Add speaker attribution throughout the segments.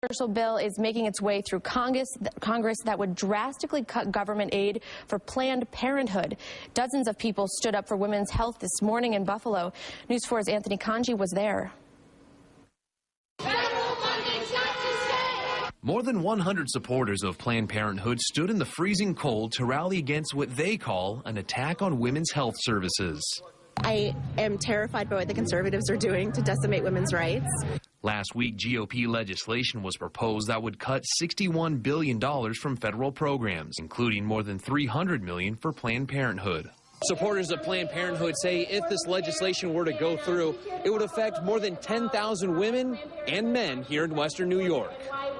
Speaker 1: Controversial bill is making its way through Congress that would drastically cut government aid for Planned Parenthood. Dozens of people stood up for women's health this morning in Buffalo. News 4's Anthony Kanji was there.
Speaker 2: More than 100 supporters of Planned Parenthood stood in the freezing cold to rally against what they call an attack on women's health services.
Speaker 3: I am terrified by what the conservatives are doing to decimate women's rights.
Speaker 2: Last week, GOP legislation was proposed that would cut $61 billion from federal programs, including more than $300 million for Planned Parenthood.
Speaker 4: Supporters of Planned Parenthood say if this legislation were to go through, it would affect more than 10,000 women and men here in Western New York.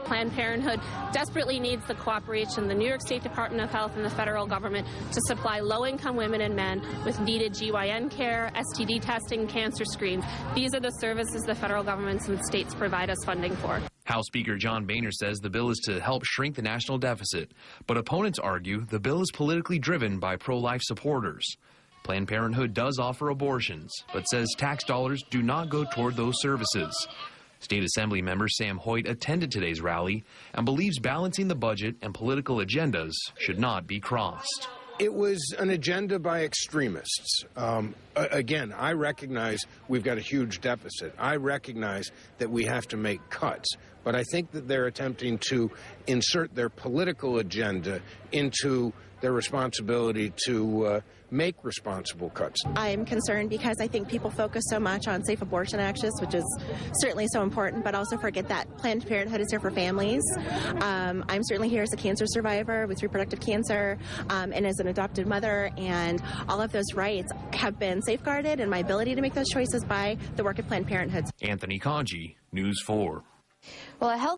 Speaker 5: Planned Parenthood desperately needs the cooperation of the New York State Department of Health and the federal government to supply low-income women and men with needed GYN care, STD testing, cancer screens. These are the services the federal governments and states provide us funding for.
Speaker 2: House Speaker John Boehner says the bill is to help shrink the national deficit, but opponents argue the bill is politically driven by pro-life supporters. Planned Parenthood does offer abortions, but says tax dollars do not go toward those services. State Assembly member Sam Hoyt attended today's rally and believes balancing the budget and political agendas should not be crossed.
Speaker 6: It was an agenda by extremists. Again, I recognize we've got a huge deficit. I recognize that we have to make cuts. But I think that they're attempting to insert their political agenda into their responsibility to make responsible cuts.
Speaker 3: I am concerned because I think people focus so much on safe abortion access, which is certainly so important, but also forget that Planned Parenthood is here for families. I'm certainly here as a cancer survivor with reproductive cancer and as an adopted mother, and all of those rights have been safeguarded and my ability to make those choices by the work of Planned Parenthood.
Speaker 2: Anthony Kanji, News 4.
Speaker 1: Well, a health